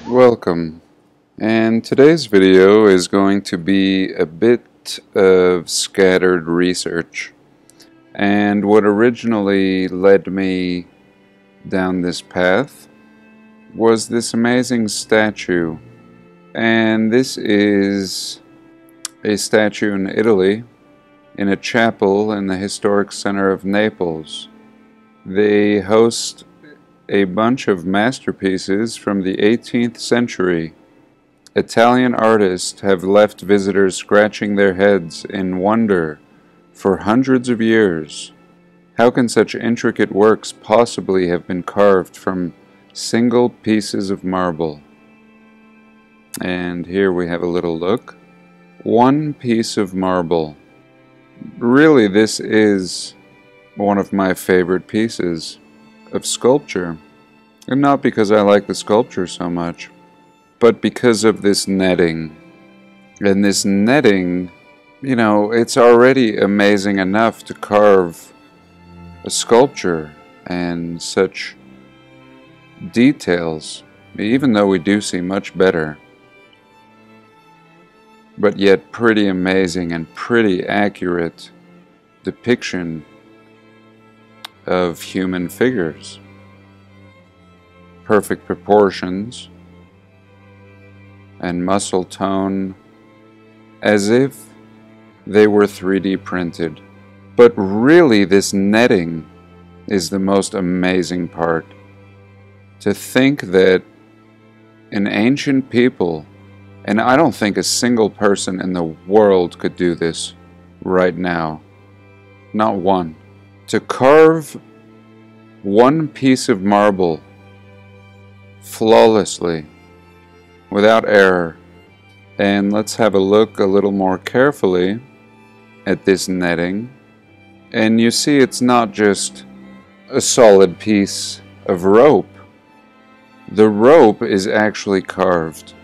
Welcome, and today's video is going to be a bit of scattered research. And what originally led me down this path was this amazing statue. And this is a statue in Italy, in a chapel in the historic center of Naples. They host a bunch of masterpieces from the 18th century. Italian artists have left visitors scratching their heads in wonder for hundreds of years. How can such intricate works possibly have been carved from single pieces of marble? And here we have a little look. One piece of marble. Really, this is one of my favorite pieces of sculpture, and not because I like the sculpture so much, but because of this netting. And this netting, you know, it's already amazing enough to carve a sculpture and such details, even though we do see much better, but yet pretty amazing and pretty accurate depiction of human figures. Perfect proportions and muscle tone, as if they were 3D printed. But really, this netting is the most amazing part. To think that an ancient people, and I don't think a single person in the world could do this right now, not one, to carve one piece of marble flawlessly, without error. And let's have a look a little more carefully at this netting. And you see it's not just a solid piece of rope. The rope is actually carved.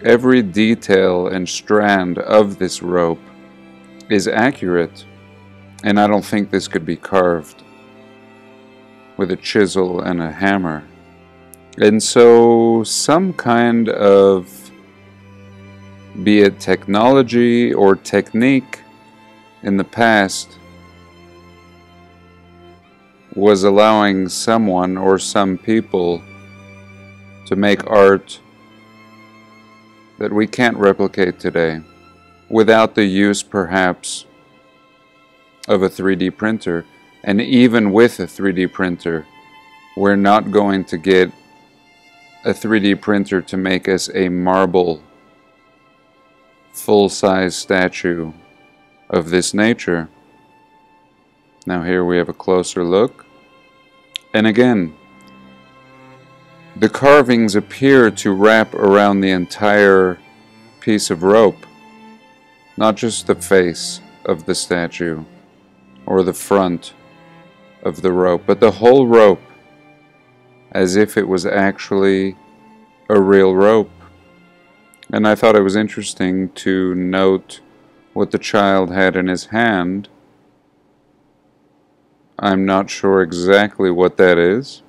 Every detail and strand of this rope is accurate. And I don't think this could be carved with a chisel and a hammer. And so some kind of, be it technology or technique in the past, was allowing someone or some people to make art that we can't replicate today, without the use perhaps of a 3D printer. And even with a 3D printer, we're not going to get a 3D printer to make us a marble full-size statue of this nature. Now here we have a closer look. And again, the carvings appear to wrap around the entire piece of rope, not just the face of the statue or the front of the rope, but the whole rope, as if it was actually a real rope. And I thought it was interesting to note what the child had in his hand. I'm not sure exactly what that is.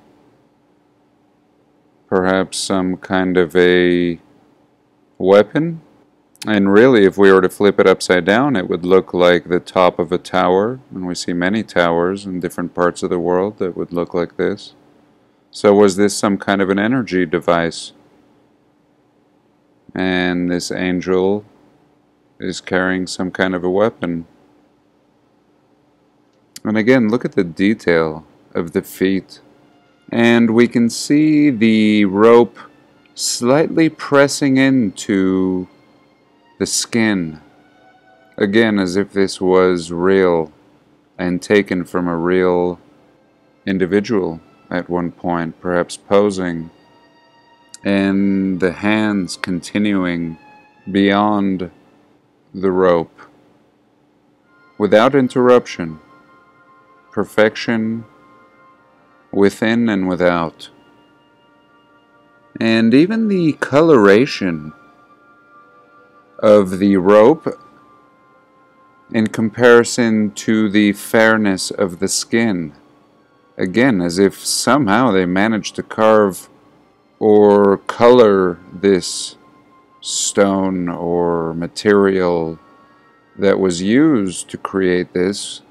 Perhaps some kind of a weapon. And really, if we were to flip it upside down, it would look like the top of a tower. And we see many towers in different parts of the world that would look like this. So was this some kind of an energy device? And this angel is carrying some kind of a weapon. And again, look at the detail of the feet. And we can see the rope slightly pressing into the skin. Again, as if this was real and taken from a real individual at one point, perhaps posing. And the hands continuing beyond the rope without interruption. Perfection within and without. And even the coloration of the rope in comparison to the fairness of the skin. Again, as if somehow they managed to carve or color this stone or material that was used to create this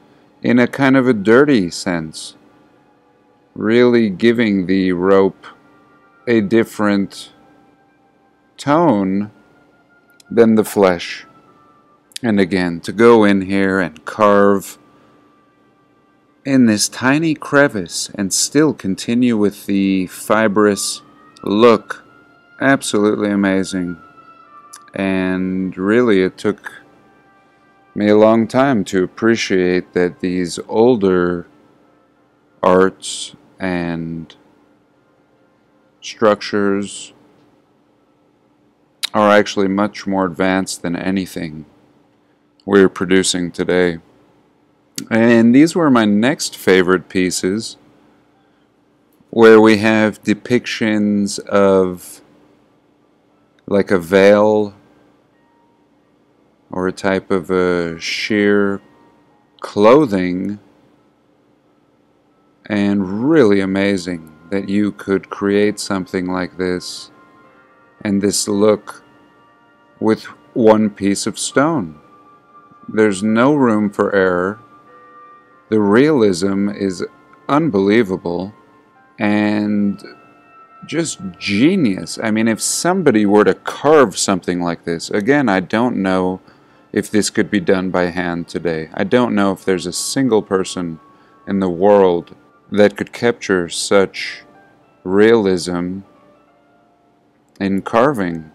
in a kind of a dirty sense, really giving the rope a different tone than the flesh. And again, to go in here and carve in this tiny crevice and still continue with the fibrous look, absolutely amazing. And really it took me a long time to appreciate that these older arts and structures are actually much more advanced than anything we're producing today. And these were my next favorite pieces, where we have depictions of like a veil or a type of a sheer clothing, and really amazing that you could create something like this and this look with one piece of stone. There's no room for error. The realism is unbelievable and just genius. I mean, if somebody were to carve something like this, again, I don't know if this could be done by hand today. I don't know if there's a single person in the world that could capture such realism in carving.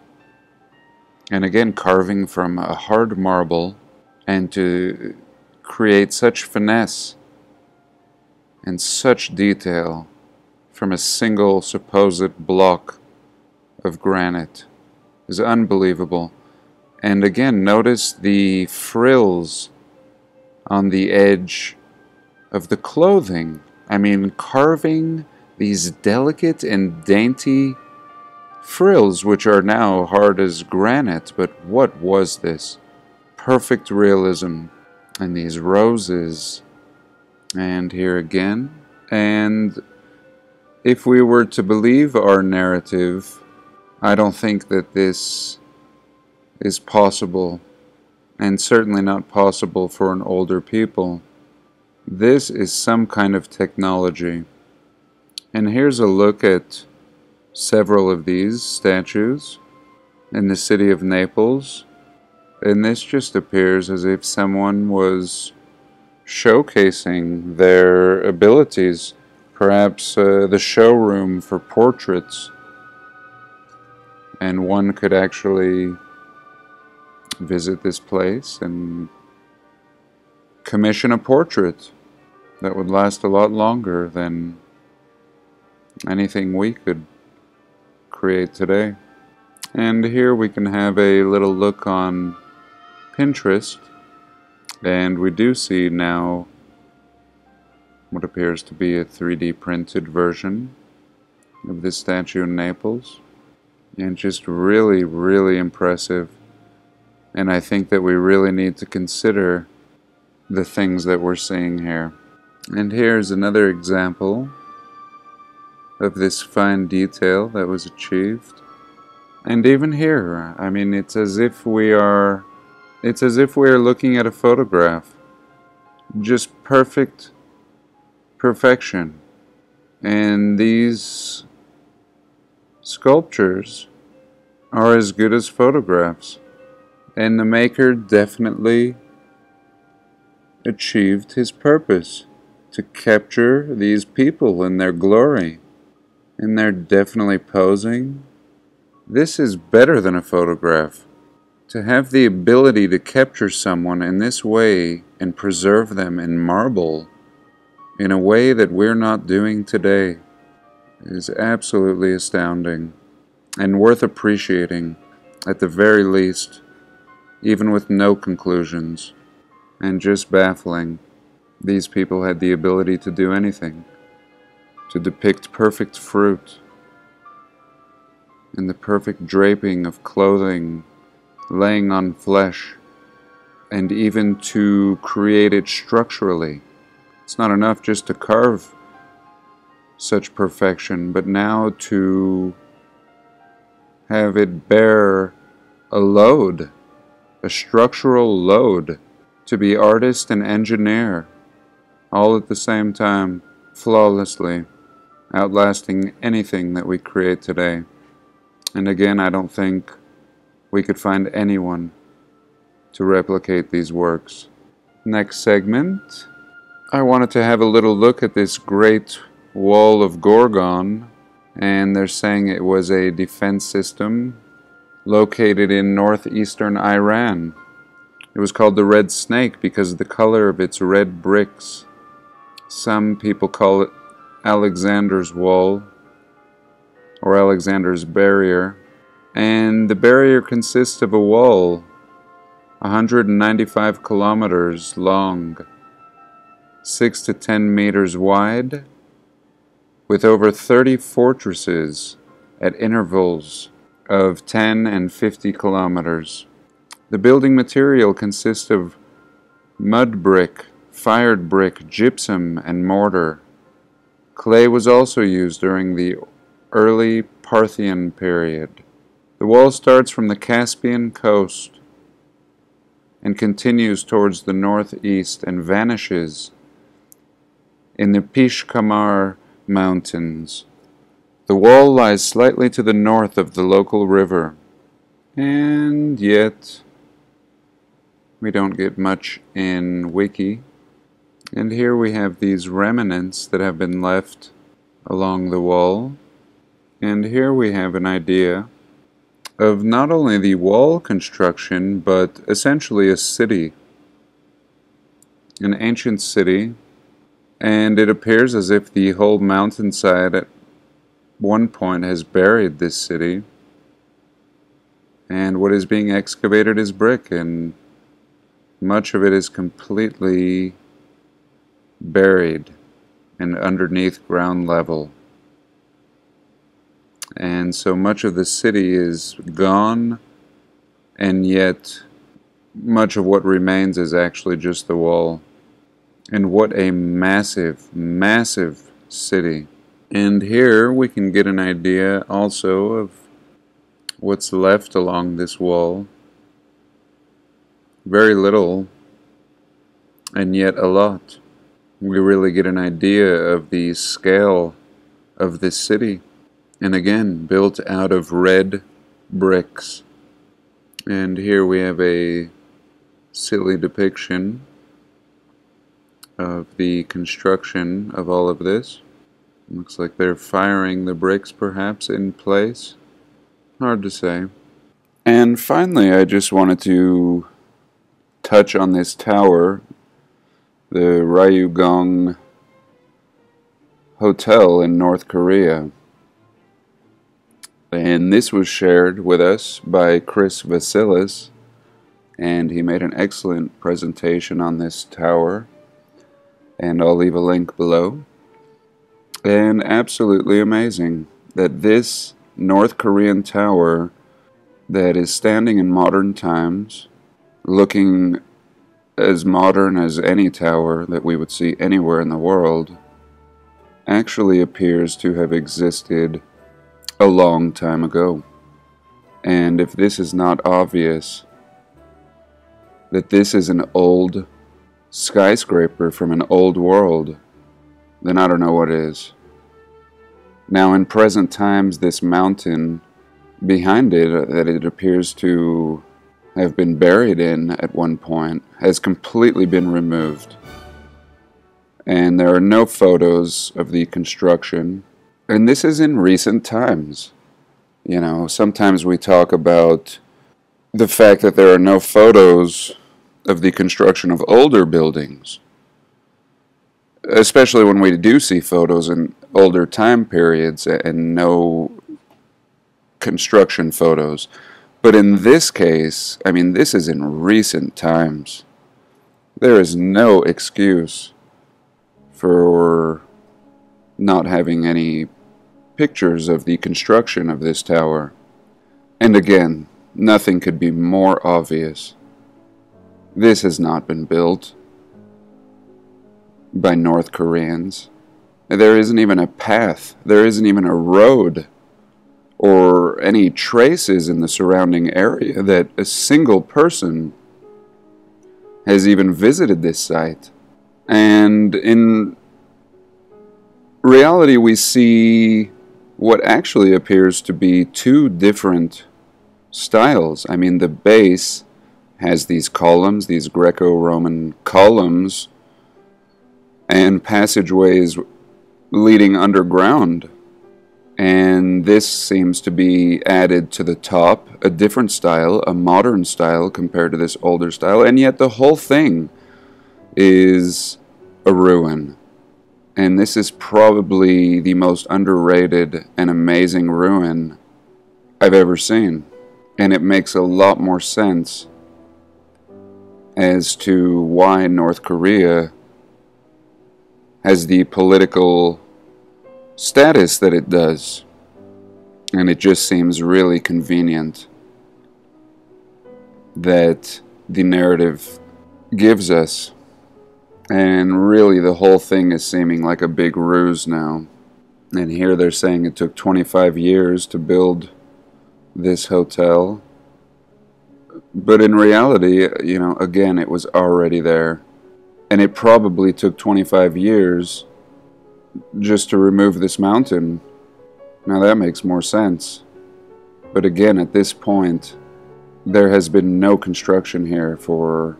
And again, carving from a hard marble, and to create such finesse and such detail from a single supposed block of granite is unbelievable. And again, notice the frills on the edge of the clothing. I mean, carving these delicate and dainty frills, which are now hard as granite, but what was this? Perfect realism. And these roses, and here again. And if we were to believe our narrative, I don't think that this is possible, and certainly not possible for an older people. This is some kind of technology. And here's a look at several of these statues in the city of Naples. And this just appears as if someone was showcasing their abilities, perhaps the showroom for portraits. And one could actually visit this place and commission a portrait that would last a lot longer than anything we could create today. And here we can have a little look on Pinterest, and we do see now what appears to be a 3D printed version of this statue in Naples, and just really, really impressive. And I think that we really need to consider the things that we're seeing here. And here's another example of this fine detail that was achieved. And even here, I mean, it's as if we are looking at a photograph. Just perfect perfection. And these sculptures are as good as photographs. And the maker definitely achieved his purpose, to capture these people in their glory. And they're definitely posing. This is better than a photograph. To have the ability to capture someone in this way and preserve them in marble in a way that we're not doing today is absolutely astounding and worth appreciating at the very least, even with no conclusions, and just baffling. These people had the ability to do anything, to depict perfect fruit and the perfect draping of clothing laying on flesh, and even to create it structurally. It's not enough just to carve such perfection, but now to have it bear a load, a structural load, to be artist and engineer, all at the same time, flawlessly, outlasting anything that we create today. And again, I don't think we could find anyone to replicate these works. Next segment, I wanted to have a little look at this great wall of Gorgan, and they're saying it was a defense system located in northeastern Iran. It was called the Red Snake because of the color of its red bricks. Some people call it Alexander's Wall or Alexander's Barrier. And the barrier consists of a wall 195 kilometers long, 6 to 10 meters wide, with over 30 fortresses at intervals of 10 and 50 kilometers. The building material consists of mud brick, fired brick, gypsum, and mortar. Clay was also used during the early Parthian period. The wall starts from the Caspian coast and continues towards the northeast and vanishes in the Pishkamar Mountains. The wall lies slightly to the north of the local river, and yet we don't get much in Wiki. And here we have these remnants that have been left along the wall, and here we have an idea of not only the wall construction, but essentially a city, an ancient city. And it appears as if the whole mountainside at one point has buried this city. And what is being excavated is brick, and much of it is completely buried and underneath ground level. And so much of the city is gone, and yet much of what remains is actually just the wall. And what a massive, massive city. And here we can get an idea also of what's left along this wall. Very little, and yet a lot. We really get an idea of the scale of this city. And again, built out of red bricks. And here we have a silly depiction of the construction of all of this. Looks like they're firing the bricks perhaps in place. Hard to say. And finally, I just wanted to touch on this tower, the Ryugyong Hotel in North Korea. And this was shared with us by Chris Vasilis, and he made an excellent presentation on this tower, and I'll leave a link below. And absolutely amazing that this North Korean tower that is standing in modern times, looking as modern as any tower that we would see anywhere in the world, actually appears to have existed a long time ago. And if this is not obvious that this is an old skyscraper from an old world, then I don't know what is. Now in present times, this mountain behind it that it appears to have been buried in at one point has completely been removed, and there are no photos of the construction. And this is in recent times. You know, sometimes we talk about the fact that there are no photos of the construction of older buildings, especially when we do see photos in older time periods and no construction photos. But in this case, I mean, this is in recent times. There is no excuse for not having any pictures of the construction of this tower. And again, nothing could be more obvious. This has not been built by North Koreans. There isn't even a path. There isn't even a road or any traces in the surrounding area that a single person has even visited this site. And in reality, we see what actually appears to be two different styles. I mean, the base has these columns, these Greco-Roman columns, and passageways leading underground. And this seems to be added to the top, a different style, a modern style compared to this older style, and yet the whole thing is a ruin. And this is probably the most underrated and amazing ruin I've ever seen. And it makes a lot more sense as to why North Korea has the political status that it does. And it just seems really convenient that the narrative gives us. And really the whole thing is seeming like a big ruse now. And here they're saying it took 25 years to build this hotel. But in reality, you know, again, it was already there. And it probably took 25 years just to remove this mountain. Now that makes more sense. But again, at this point, there has been no construction here for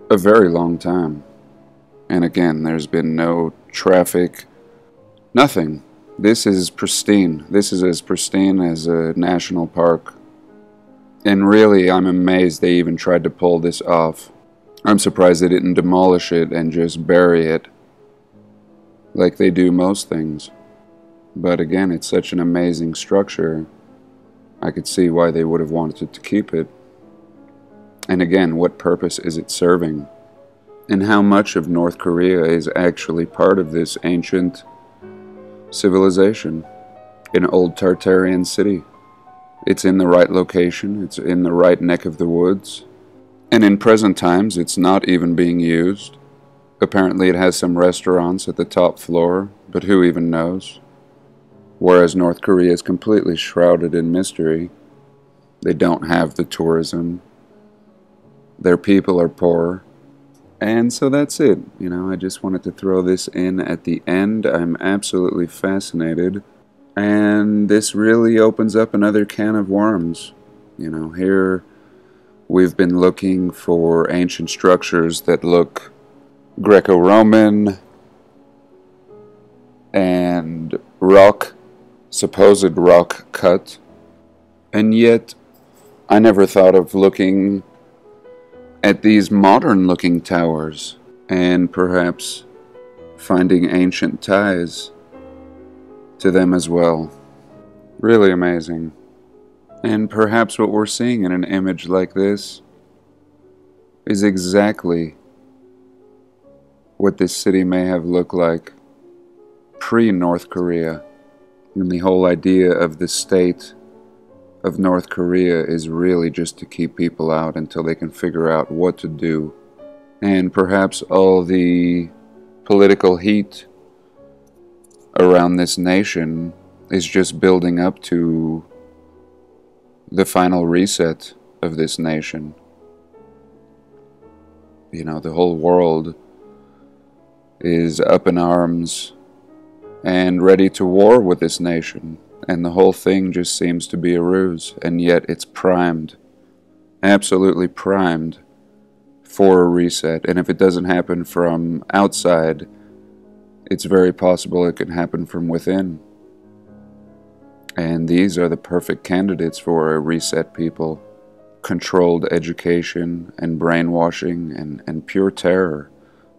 a very long time. And again, there's been no traffic, nothing. This is pristine. This is as pristine as a national park. And really, I'm amazed they even tried to pull this off. I'm surprised they didn't demolish it and just bury it like they do most things. But again, it's such an amazing structure. I could see why they would have wanted to keep it. And again, what purpose is it serving? And how much of North Korea is actually part of this ancient civilization? An old Tartarian city. It's in the right location, it's in the right neck of the woods. And in present times, it's not even being used. Apparently it has some restaurants at the top floor, but who even knows? Whereas North Korea is completely shrouded in mystery. They don't have the tourism. Their people are poor. And so that's it. You know, I just wanted to throw this in at the end. I'm absolutely fascinated. And this really opens up another can of worms. You know, here we've been looking for ancient structures that look Greco-Roman and rock, supposed rock cut. And yet, I never thought of looking at these modern looking towers and perhaps finding ancient ties to them as well. Really amazing. And perhaps what we're seeing in an image like this is exactly what this city may have looked like pre-North Korea. And the whole idea of the state of North Korea is really just to keep people out until they can figure out what to do. And perhaps all the political heat around this nation is just building up to the final reset of this nation. You know, the whole world is up in arms and ready to war with this nation. And the whole thing just seems to be a ruse. And yet it's primed, absolutely primed for a reset. And if it doesn't happen from outside, it's very possible it can happen from within. And these are the perfect candidates for a reset people. Controlled education and brainwashing and pure terror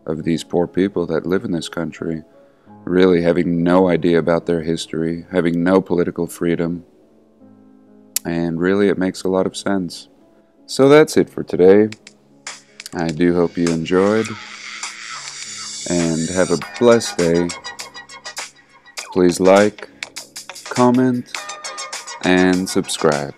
of these poor people that live in this country. Really having no idea about their history, having no political freedom. And really it makes a lot of sense. So that's it for today. I do hope you enjoyed. And have a blessed day. Please like, comment, and subscribe.